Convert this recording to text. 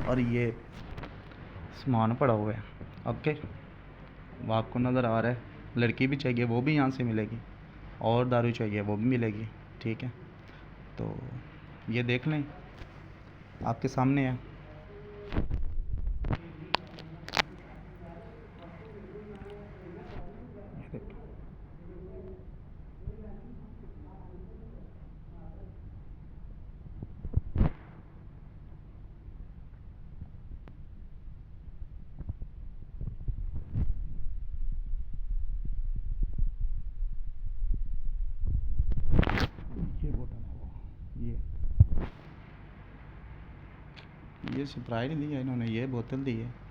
और ये सामान पड़ा हुआ है। ओके, वो आपको नज़र आ रहा है। लड़की भी चाहिए वो भी यहाँ से मिलेगी, और दारू चाहिए वो भी मिलेगी। ठीक है, तो ये देख लें, आपके सामने है। ये देख, ये बोतल है वो, ये स्प्राइट दी है इन्होंने, ये बोतल दी है।